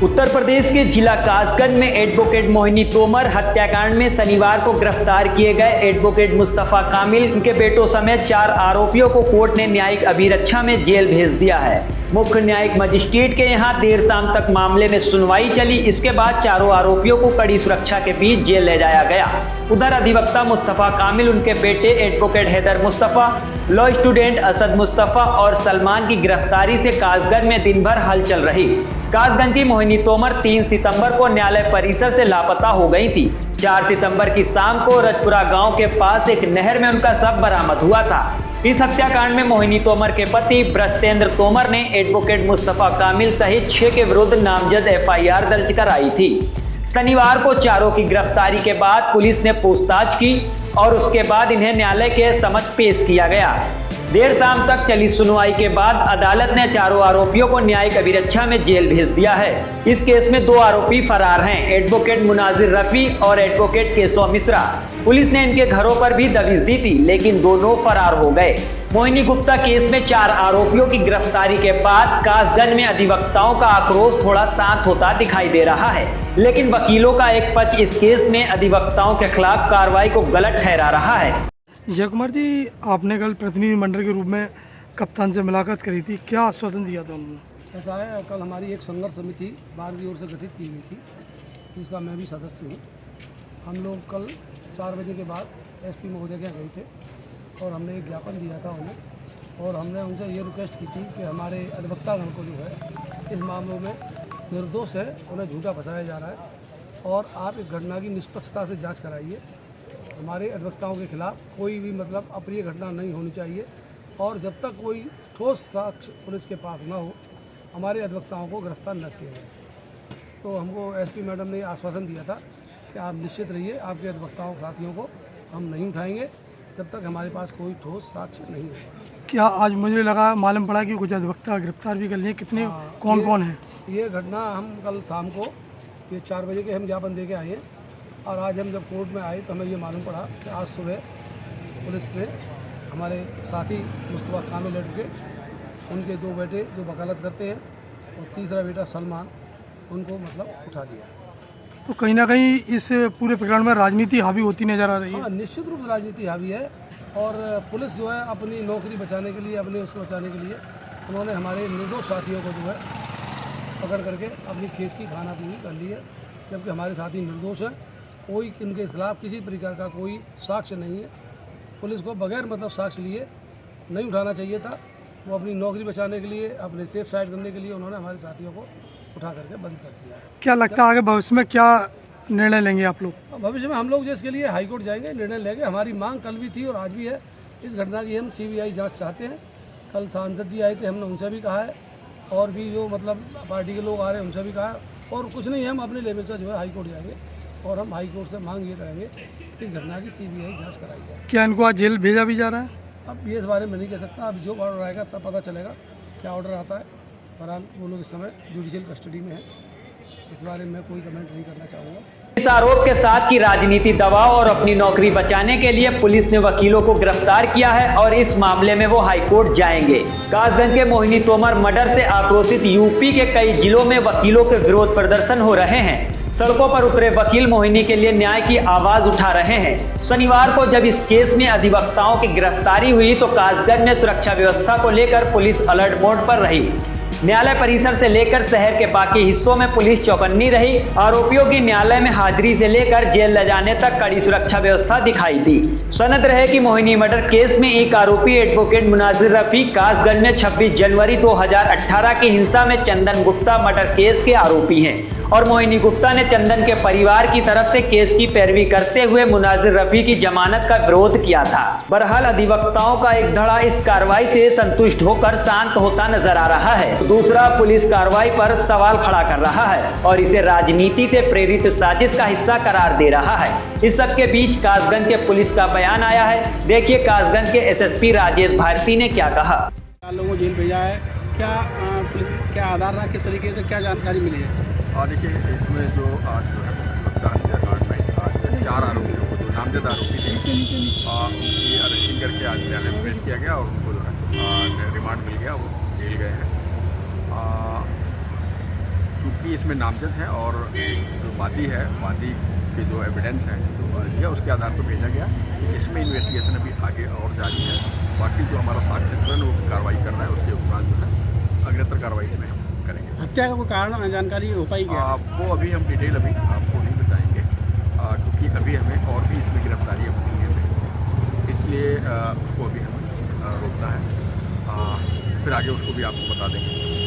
उत्तर प्रदेश के जिला कासगंज में एडवोकेट मोहिनी तोमर हत्याकांड में शनिवार को गिरफ्तार किए गए एडवोकेट मुस्तफा कामिल, उनके बेटों समेत 4 आरोपियों को कोर्ट ने न्यायिक अभिरक्षा में जेल भेज दिया है। मुख्य न्यायिक मजिस्ट्रेट के यहां देर शाम तक मामले में सुनवाई चली। इसके बाद चारों आरोपियों को कड़ी सुरक्षा के बीच जेल ले जाया गया। उधर अधिवक्ता मुस्तफा कामिल, उनके बेटे advocate Haider Mustafa, law student Asad Mustafa और सलमान की गिरफ्तारी से कासगंज में दिन भर हलचल रही। कासगंज की मोहिनी तोमर 3 सितंबर को न्यायालय परिसर से लापता हो गई थी। 4 सितंबर की शाम को रजपुरा गांव के पास एक नहर में उनका शव बरामद हुआ था। इस हत्याकांड में मोहिनी तोमर के पति ब्रजेंद्र तोमर ने एडवोकेट मुस्तफा कामिल सहित 6 के विरुद्ध नामजद FIR दर्ज कराई थी। शनिवार को चारों की गिरफ्तारी के बाद पुलिस ने पूछताछ की और उसके बाद इन्हें न्यायालय के समक्ष पेश किया गया। देर शाम तक चली सुनवाई के बाद अदालत ने चारों आरोपियों को न्यायिक अभिरक्षा में जेल भेज दिया है। इस केस में 2 आरोपी फरार हैं, एडवोकेट मुनाजिर रफी और एडवोकेट केशव मिश्रा। पुलिस ने इनके घरों पर भी दबिश दी थी, लेकिन दोनों फरार हो गए। मोहिनी गुप्ता केस में 4 आरोपियों की गिरफ्तारी के बाद कासगंज में अधिवक्ताओं का आक्रोश थोड़ा शांत होता दिखाई दे रहा है, लेकिन वकीलों का एक पक्ष इस केस में अधिवक्ताओं के खिलाफ कार्रवाई को गलत ठहरा रहा है। जय कुमार जी, आपने कल प्रतिनिधिमंडल के रूप में कप्तान से मुलाकात करी थी, क्या आश्वासन दिया था उन्होंने? ऐसा है, कल हमारी एक संघर्ष समिति बार की ओर से गठित की गई थी, जिसका मैं भी सदस्य हूँ। हम लोग कल 4 बजे के बाद SP महोदय के गए थे और हमने एक ज्ञापन दिया था उन्हें, और हमने उनसे ये रिक्वेस्ट की थी कि हमारे अधिवक्तागण को जो है इस मामलों में निर्दोष है, उन्हें झूठा फंसाया जा रहा है और आप इस घटना की निष्पक्षता से जाँच कराइए। हमारे अधिवक्ताओं के खिलाफ कोई भी मतलब अप्रिय घटना नहीं होनी चाहिए और जब तक कोई ठोस साक्ष्य पुलिस के पास न हो, हमारे अधिवक्ताओं को गिरफ्तार न किया जाए। तो हमको SP मैडम ने आश्वासन दिया था कि आप निश्चित रहिए, आपके अधिवक्ताओं साथियों को हम नहीं उठाएंगे जब तक हमारे पास कोई ठोस साक्ष्य नहीं होगा। क्या आज मुझे लगा मालूम पड़ा कि कुछ अधिवक्ता गिरफ्तार भी कर लिए, कितने कौन हैं? ये घटना हम कल शाम को ये 4 बजे के हम ज्ञापन दे के आए और आज हम जब कोर्ट में आए तो हमें ये मालूम पड़ा कि आज सुबह पुलिस ने हमारे साथी मुस्तफा कामिल एडवोकेट, उनके 2 बेटे जो वकालत करते हैं और तीसरा बेटा सलमान, उनको मतलब उठा दिया। तो कहीं ना कहीं इस पूरे प्रकरण में राजनीति हावी होती नजर आ रही है। हाँ, निश्चित रूप से राजनीति हावी है और पुलिस जो है अपनी नौकरी बचाने के लिए, अपने उसको बचाने के लिए उन्होंने हमारे निर्दोष साथियों को जो है पकड़ करके अपनी केस की खानापूरी कर ली है, जबकि हमारे साथी निर्दोष हैं। कोई इनके खिलाफ किसी प्रकार का कोई साक्ष्य नहीं है। पुलिस को बगैर मतलब साक्ष्य लिए नहीं उठाना चाहिए था। वो अपनी नौकरी बचाने के लिए, अपने सेफ साइड करने के लिए उन्होंने हमारे साथियों को उठा करके बंद कर दिया है। क्या लगता है आगे भविष्य में क्या निर्णय लेंगे आप लोग? भविष्य में हम लोग जो इसके लिए हाईकोर्ट जाएंगे, निर्णय लेंगे। हमारी मांग कल भी थी और आज भी है, इस घटना की हम CBI जाँच चाहते हैं। कल सांसद जी आए थे, हमने उनसे भी कहा है और भी जो मतलब पार्टी के लोग आ रहे हैं उनसे भी कहा है। और कुछ नहीं है, हम अपने लेवल से जो है हाईकोर्ट जाएंगे और हम हाई कोर्ट से मांग ये करेंगे कि इस घटना की CBI जांच कराई जाए। क्या इनको आज जेल भेजा भी जा रहा है? अब ये इस बारे में नहीं कह सकता, अब जो ऑर्डर आएगा तब पता चलेगा क्या ऑर्डर आता है। बहरहाल वो लोग इस समय जुडिशियल कस्टडी में है, इस बारे में कोई कमेंट नहीं करना चाहूँगा। इस आरोप के साथ की राजनीति दबाव और अपनी नौकरी बचाने के लिए पुलिस ने वकीलों को गिरफ्तार किया है और इस मामले में वो हाईकोर्ट जाएंगे। कासगंज के मोहिनी तोमर मर्डर से आक्रोशित UP के कई जिलों में वकीलों के विरोध प्रदर्शन हो रहे हैं। सड़कों पर उतरे वकील मोहिनी के लिए न्याय की आवाज उठा रहे हैं। शनिवार को जब इस केस में अधिवक्ताओं की गिरफ्तारी हुई तो कासगंज में सुरक्षा व्यवस्था को लेकर पुलिस अलर्ट मोड पर रही। न्यायालय परिसर से लेकर शहर के बाकी हिस्सों में पुलिस चौकन्नी रही। आरोपियों की न्यायालय में हाजिरी से लेकर जेल ले जाने तक कड़ी सुरक्षा व्यवस्था दिखाई दी। सनद रहे कि मोहिनी मर्डर केस में एक आरोपी एडवोकेट मुनाजिर रफी कासगंज में 26 जनवरी 2018 की हिंसा में चंदन गुप्ता मर्डर केस के आरोपी हैं और मोहिनी गुप्ता ने चंदन के परिवार की तरफ से केस की पैरवी करते हुए मुनाजिर रफी की जमानत का विरोध किया था। बहरहाल अधिवक्ताओं का एक धड़ा इस कार्रवाई से संतुष्ट होकर शांत होता नजर आ रहा है। दूसरा पुलिस कार्रवाई पर सवाल खड़ा कर रहा है और इसे राजनीति से प्रेरित साजिश का हिस्सा करार दे रहा है। इस सब के बीच कासगंज के पुलिस का बयान आया है। देखिए कासगंज के SSP राजेश भारती ने क्या कहा। लोगों को जेल भेजा है, क्या पुलिस क्या आधार रहा, किस तरीके से क्या जानकारी मिली है? और देखिए इसमें जो आज जो है आज 4 आरोपियों को जो नामजद आरोपी थे उनकी अरेस्टिंग करके आज न्यायालय में पेश किया गया और उनको जो है रिमांड मिल गया, वो जेल गए हैं। चूँकि इसमें नामजद है और जो वादी है, वादी के जो एविडेंस है जो है उसके आधार पर भेजा गया। इसमें इन्वेस्टिगेशन अभी आगे और जारी है। बाकी जो हमारा साक्ष्य तंत्र है वो कार्रवाई कर रहा है, उसके उपरांत जो है अग्रतर कार्रवाई इसमें हम करेंगे। हत्या का कोई कारण जानकारी हो पाई क्या? वो अभी हम डिटेल अभी आपको नहीं बताएंगे, क्योंकि अभी हमें और भी इसमें गिरफ्तारी होनी है, इसलिए उसको अभी हमें रोकना है। फिर आगे उसको भी आपको बता देंगे।